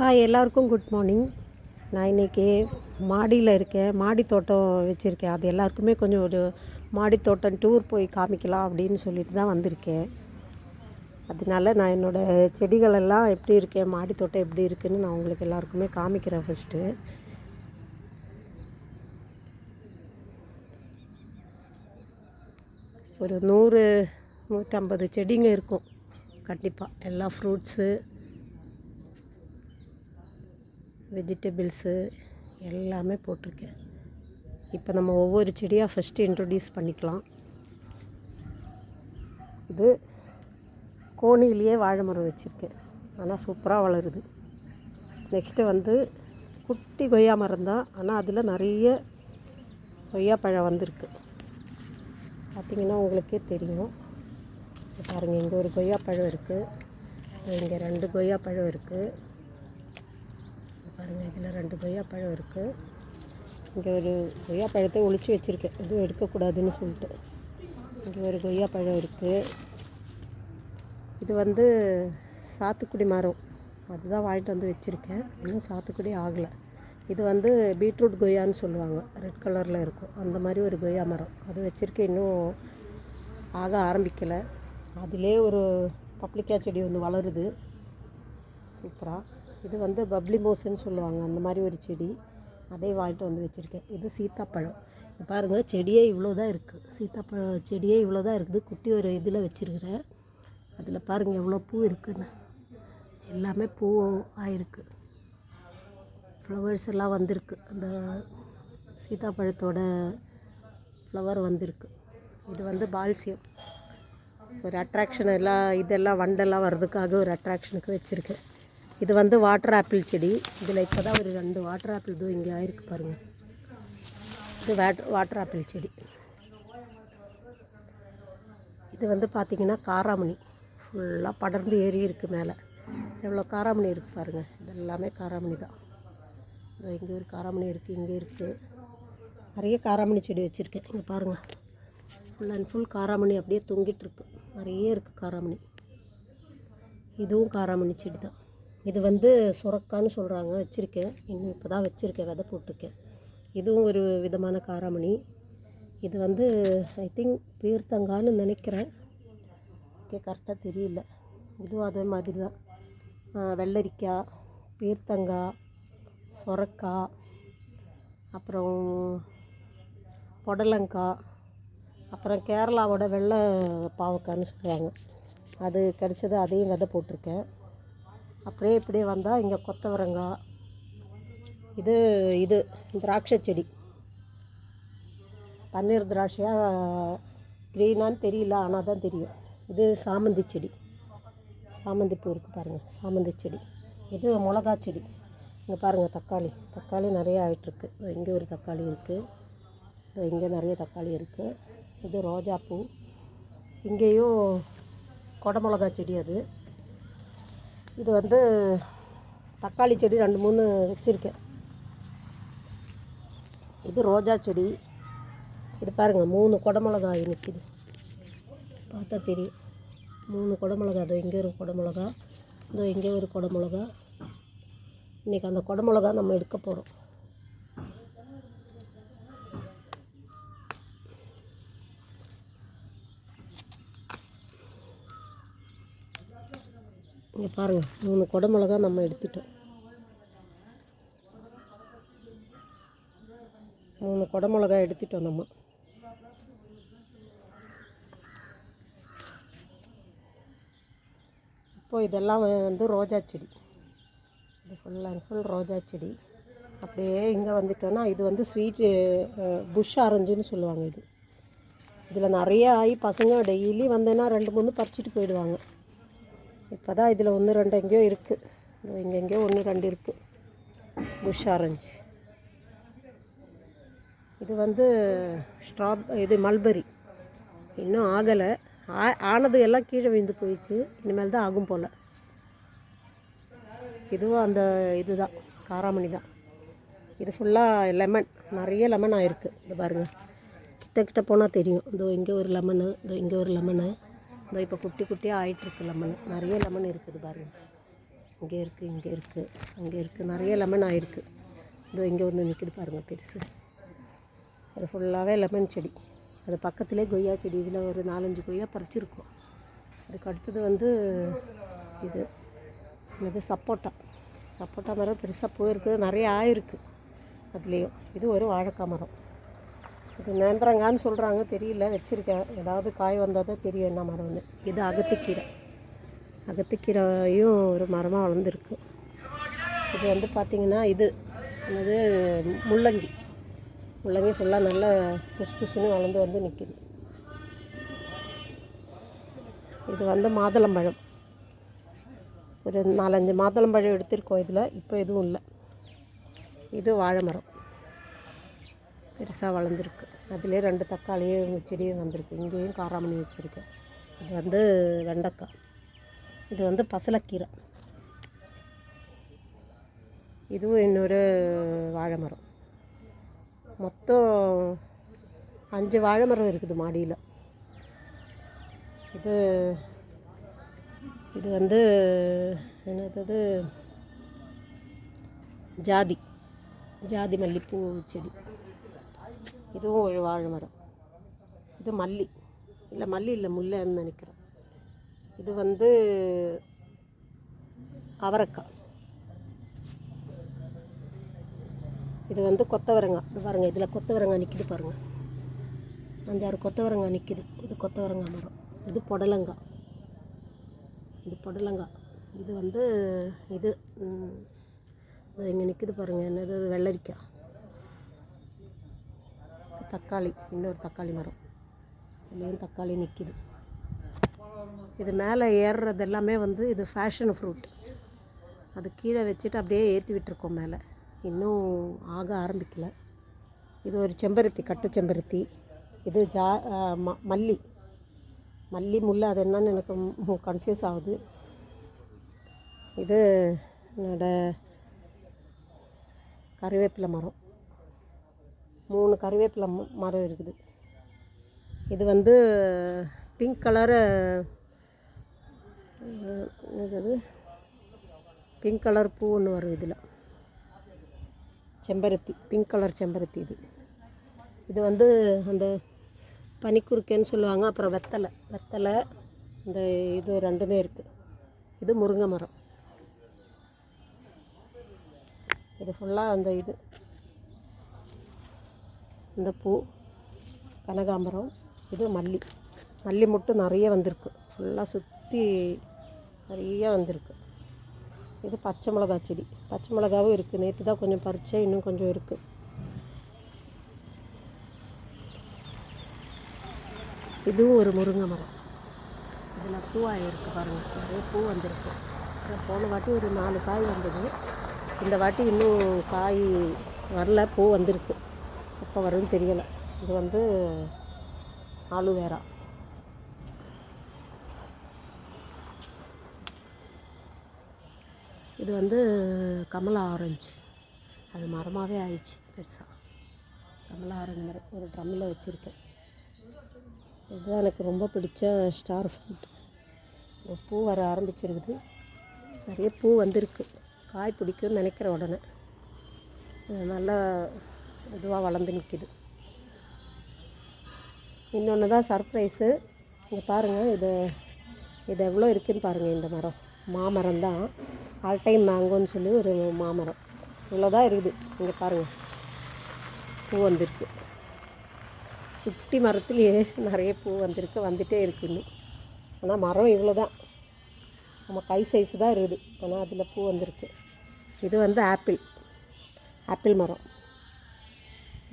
எல்லாருக்கும் good morning. நான் இன்றைக்கி மாடியில் இருக்கேன். மாடி தோட்டம் வச்சுருக்கேன். அது எல்லாருக்குமே கொஞ்சம் ஒரு மாடி தோட்டம் டூர் போய் காமிக்கலாம் அப்படின்னு சொல்லிட்டு தான் வந்திருக்கேன். அதனால நான் என்னோடய செடிகளெல்லாம் எப்படி இருக்கேன், மாடி தோட்டம் எப்படி இருக்குதுன்னு நான் உங்களுக்கு எல்லாருக்குமே காமிக்கிறேன். ஃபஸ்ட்டு ஒரு 100-150 செடிங்க இருக்கும் கண்டிப்பாக. எல்லா ஃப்ரூட்ஸு, வெஜிடபிள்ஸு எல்லாமே போட்டிருக்கேன். இப்போ நம்ம ஒவ்வொரு செடியாக ஃபஸ்ட்டு இன்ட்ரொடியூஸ் பண்ணிக்கலாம். இது கோணிலேயே வாழை மரம் வச்சுருக்கேன், ஆனால் சூப்பராக வளருது. நெக்ஸ்ட்டு குட்டி கொய்யா மரம் தான், ஆனால் அதில் நிறைய கொய்யாப்பழம் வந்திருக்கு. பார்த்திங்கன்னா உங்களுக்கே தெரியும். பாருங்கள், இங்கே ஒரு கொய்யாப்பழம் இருக்குது, இங்கே 2 கொய்யாப்பழம் இருக்குது. பாருங்கள், இதில் 2 கொய்யாப்பழம் இருக்குது. இங்கே ஒரு கொய்யாப்பழத்தை ஒளிச்சு வச்சுருக்கேன், எதுவும் எடுக்கக்கூடாதுன்னு சொல்லிட்டு. இங்கே ஒரு கொய்யாப்பழம் இருக்குது. இது சாத்துக்குடி மரம், அதுதான் வாங்கிட்டு வந்து வச்சுருக்கேன். இன்னும் சாத்துக்குடி ஆகலை. இது பீட்ரூட் கொய்யான்னு சொல்லுவாங்க, ரெட் கலரில் இருக்கும். அந்த மாதிரி ஒரு கொய்யா மரம் அது வச்சுருக்கேன், இன்னும் ஆக ஆரம்பிக்கலை. அதிலே ஒரு பப்ளிக்கா செடி ஒன்று வளருது சூப்பராக. இது பப்ளி மோஸ்ன்னு சொல்லுவாங்க, அந்த மாதிரி ஒரு செடி, அதே வாங்கிட்டு வந்து வச்சுருக்கேன். இது சீத்தாப்பழம். பாருங்கள், செடியே இவ்வளோ தான் இருக்குது. சீத்தாப்பழம் செடியே இவ்வளோ தான் இருக்குது. குட்டி ஒரு இதில் வச்சுருக்கிறேன். அதில் பாருங்கள் எவ்வளோ பூ இருக்குதுன்னு. எல்லாமே பூ ஆயிருக்கு, ஃப்ளவர்ஸ் எல்லாம் வந்திருக்கு. அந்த சீத்தாப்பழத்தோட ஃப்ளவர் வந்திருக்கு. இது பால்சியம், ஒரு அட்ராக்ஷன். இதெல்லாம் வண்டெல்லாம் வர்றதுக்காக ஒரு அட்ராக்ஷனுக்கு வச்சுருக்கேன். இது வாட்டர் ஆப்பிள் செடி. இதில் இப்போ தான் ஒரு 2 வாட்டர் ஆப்பிள் இங்கே ஆயிருக்கு பாருங்கள். இது வாட்டர் ஆப்பிள் செடி. இது பார்த்திங்கன்னா காராமணி, ஃபுல்லாக படர்ந்து ஏறி இருக்குது மேலே. எவ்வளோ காராமணி இருக்குது பாருங்கள். இதெல்லாமே காராமணி தான். இங்கே ஒரு காராமணி இருக்குது, இங்கே இருக்குது. நிறைய காராமணி செடி வச்சுருக்கேன். இங்கே பாருங்கள், ஃபுல் அண்ட் ஃபுல் காராமணி அப்படியே தொங்கிட்டுருக்கு. நிறைய இருக்குது காராமணி. இதுவும் காராமணி செடி தான். இது சுரக்கான்னு சொல்கிறாங்க, வச்சுருக்கேன். இன்னும் இப்போ தான் வச்சுருக்கேன், விதை போட்டிருக்கேன். இதுவும் ஒரு விதமான காராமணி. இது ஐ திங்க் பீர்த்தங்கான்னு நினைக்கிறேன், ஓகே கரெக்டாக தெரியல. இதுவும் அதே மாதிரி தான். வெள்ளரிக்காய், பீர்த்தங்காய், சுரக்காய், அப்புறம் புடலங்காய், அப்புறம் கேரளாவோட வெள்ளை பாவக்காய்ன்னு சொல்லுவாங்க, அது கிடச்சது. அதையும் விதை போட்டிருக்கேன். அப்படியே இப்படியே வந்தால் இங்கே கொத்தவரங்காய். இது திராட்சை செடி, பன்னீர் திராட்சையாக க்ரீனான்னு தெரியல, ஆனால் தான் தெரியும். இது சாமந்தி செடி, சாமந்தி பூ இருக்குது பாருங்கள், சாமந்தி செடி. இது மிளகா செடி. இங்கே பாருங்கள், தக்காளி நிறைய ஆகிட்டுருக்கு. இங்கே ஒரு தக்காளி இருக்குது, இங்கே நிறைய தக்காளி இருக்குது. இது ரோஜாப்பூ. இங்கேயும் குடமிளகா செடி. இது தக்காளி செடி 2-3 வச்சுருக்கேன். இது ரோஜா செடி. இது பாருங்கள், 3 குடமிளகாய் நிற்கிது, பார்த்தா தெரியும். 3 குடமிளகா. இங்கே ஒரு குடமிளகா, இங்கே ஒரு குடமிளகா. இன்றைக்கி அந்த குடமிளகா நம்ம எடுக்க போகிறோம். இங்கே பாருங்கள், 3 குடமிளகா நம்ம எடுத்துட்டோம். 3 குடமிளகா எடுத்துட்டோம் நம்ம. இப்போது இதெல்லாம் ரோஜா செடி. இது ஃபுல் அண்ட் ஃபுல் ரோஜா செடி. அப்படியே இங்கே வந்துட்டோன்னா இது ஸ்வீட்டு புஷ் ஆரஞ்சுன்னு சொல்லுவாங்க. இதில் நிறைய ஆகி பசங்க டெய்லி வந்தேன்னா 2-3 பறிச்சிட்டு போயிடுவாங்க. இப்போ தான் இதில் 1-2 எங்கேயோ இருக்குது. எங்கெங்கேயோ 1-2 இருக்குது புஷ் ஆரஞ்சு. இது மல்பெரி. இன்னும் ஆகலை. ஆனது எல்லாம் கீழே விழுந்து போயிடுச்சு, இனிமேல் தான் ஆகும் போல். இதுவும் அந்த இதுதான், காராமணி தான். இது ஃபுல்லாக லெமன், நிறைய லெமன் ஆகிருக்கு. இது பாருங்கள், கிட்ட போனால் தெரியும். இங்கே ஒரு லெமனு, இங்கே ஒரு லெமனு. இப்போ குட்டி குட்டியாக ஆகிட்டுருக்கு லெமன். நிறைய லெமன் இருக்குது பாருங்கள். இங்கே இருக்குது, இங்கே இருக்குது, அங்கே இருக்குது. நிறைய லெமன் ஆகிருக்கு. இதோ இங்கே ஒன்று நிற்கிது பாருங்கள், பெருசு. அது ஃபுல்லாகவே லெமன் செடி. அது பக்கத்துலேயே கொய்யா செடி. இதில் ஒரு 4-5 கொய்யா பறிச்சிருக்கோம். அதுக்கு அடுத்தது வந்து இது சப்போட்டா மரம் பெருசாக போயிருக்கு, நிறைய ஆயிருக்கு அதுலேயும். இது ஒரு வாழைக்காய் மரம். இது நேந்திரங்கான்னு சொல்கிறாங்க, தெரியல, வச்சுருக்கேன். ஏதாவது காய் வந்தால் தான் தெரியும் என்ன மரம்னு. இது அகத்திக்கீரையும் ஒரு மரமாக வளர்ந்துருக்கு. இது வந்து பார்த்திங்கன்னா இது என்னது முள்ளங்கி ஃபுல்லாக நல்லா புசுன்னு வளர்ந்து வந்து நிற்கிது. இது வந்து மாதுளம்பழம். ஒரு 4-5 மாதுளம்பழம் எடுத்திருக்கோம் இதில். இப்போ எதுவும் இல்லை. இது வாழை மரம் பெருசாக வளர்ந்துருக்கு. அதிலே 2 தக்காளியும் செடியும் வந்திருக்கு. இங்கேயும் காராமணி வச்சுருக்கேன். இது வந்து வெண்டைக்காய். இது வந்து பசலைக்கீரை. இதுவும் இன்னொரு வாழை மரம். மொத்தம் 5 வாழை மரம் இருக்குது மாடியில். இது வந்து என்னது ஜாதி மல்லிப்பூ செடி. இதுவும் ஒரு வாழை மரம். இது மல்லி இல்லை முல்லைன்னு நினைக்கிறேன். இது வந்து அவரைக்காய். இது வந்து கொத்தவரங்காய். இது பாருங்கள், இதில் கொத்தவரங்காய் நிற்கிது பாருங்கள். 5-6 கொத்தவரங்காய் நிற்கிது. இது கொத்தவரங்காய் மரம். இது புடலங்காய். இது வந்து இது இங்கே நிற்கிது பாருங்கள். என்னது வெள்ளரிக்காய். தக்காளி, இன்னொரு தக்காளி மரம். இதுலேயும் தக்காளி நிற்கிது. இது மேலே ஏறுறது எல்லாமே வந்து இது ஃபேஷன் ஃப்ரூட். அது கீழே வச்சுட்டு அப்படியே ஏற்றி விட்டுருக்கோம் மேலே. இன்னும் ஆக ஆரம்பிக்கலை. இது ஒரு செம்பருத்தி, கட்டு செம்பருத்தி. இது மல்லி முல்லை, அது என்னன்னு எனக்கு கன்ஃபியூஸ் ஆகுது. இது என்னோட கறிவேப்பிலை மரம். 3 கறிவேப்பிலை மரம் இருக்குது. இது வந்து பிங்க் கலரு பிங்க் கலர் பூ ஒன்று வரும் இதில். செம்பருத்தி, பிங்க் கலர் செம்பருத்தி. இது வந்து அந்த பனிக்குறுக்கேன்னு சொல்லுவாங்க. அப்புறம் வெத்தலை இந்த இது 2மே இருக்குது. இது முருங்கை மரம். இது ஃபுல்லாக அந்த இந்த பூ கனகாம்பரம். இது மல்லி மட்டும் நிறைய வந்திருக்கு. ஃபுல்லாக சுற்றி நிறைய வந்திருக்கு. இது பச்சை மிளகா செடி. பச்சை மிளகாவும் இருக்குது. நேற்று தான் கொஞ்சம் பறித்தேன், இன்னும் கொஞ்சம் இருக்குது. இதுவும் ஒரு முருங்கை மரம். இதில் பூவாயிருக்கு பாருங்கள், நிறைய பூ வந்திருக்கு. போன வாட்டி ஒரு 4 காய் வந்தது. இந்த வாட்டி இன்னும் காய் வரல, பூ வந்திருக்கு. எப்போ வரும்னு தெரியலை. இது வந்து ஆலுவேரா. இது வந்து கமலா ஆரஞ்சு. அது மரமாகவே ஆயிடுச்சு பெருசாக. கமலா ஆரஞ்சு மரம் ஒரு ட்ரம்மில் வச்சுருக்கேன். இதுதான் எனக்கு ரொம்ப பிடிச்ச ஸ்டார் ஃப்ரூட். பூ வர ஆரம்பிச்சிருக்குது. நிறைய பூ வந்திருக்கு. காய் பிடிக்கும்னு நினைக்கிற உடனே நல்லா இதுவாக வளர்ந்து நிற்கிது. இன்னொன்று தான் சர்ப்ரைஸு. இங்கே பாருங்கள், இது எவ்வளோ இருக்குதுன்னு பாருங்கள். இந்த மரம் மாமரம் தான். ஆல் டைம் மேங்கோன்னு சொல்லி ஒரு மாமரம். இவ்வளோதான் இருக்குது. இங்கே பாருங்கள், பூ வந்திருக்கு. குட்டி மரத்துலேயே நிறைய பூ வந்துகிட்டே இருக்குது. ஆனால் மரம் இவ்வளோ தான், நம்ம கை சைஸு தான் இருக்குது. ஆனால் அதில் பூ வந்திருக்கு. இது வந்து ஆப்பிள் மரம்.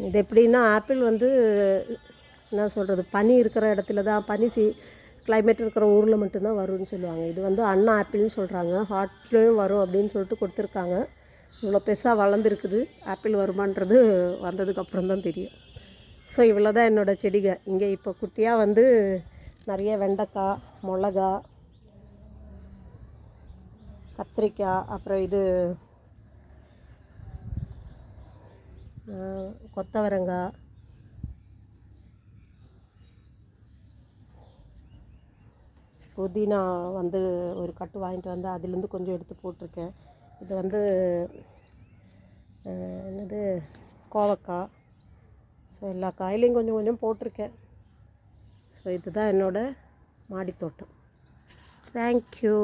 இது எப்படின்னா, ஆப்பிள் வந்து என்ன சொல்கிறது, பனி இருக்கிற இடத்துல தான், கிளைமேட் இருக்கிற ஊரில் மட்டும்தான் வரும்னு சொல்லுவாங்க. இது வந்து அண்ணா ஆப்பிள்னு சொல்கிறாங்க. ஹாட்லேயும் வரும் அப்படின்னு சொல்லிட்டு கொடுத்துருக்காங்க. இவ்வளோ பெருசாக வளர்ந்துருக்குது. ஆப்பிள் வருமானது வந்ததுக்கப்புறம் தான் தெரியும். ஸோ இவ்வளோ தான் என்னோடய செடிங்க. இங்கே இப்போ குட்டியாக வந்து நிறைய வெண்டைக்காய், மிளகா, கத்திரிக்காய், அப்புறம் இது கொத்தவரங்காய், புதினா வந்து ஒரு கட்டு வாங்கிட்டு வந்து அதுலேருந்து கொஞ்சம் எடுத்து போட்டிருக்கேன். இது வந்து என்னது கோவக்காய். ஸோ எல்லா காயிலையும் கொஞ்சம் கொஞ்சம் போட்டிருக்கேன். ஸோ இதுதான் என்னோடய மாடித்தோட்டம். தேங்க்யூ.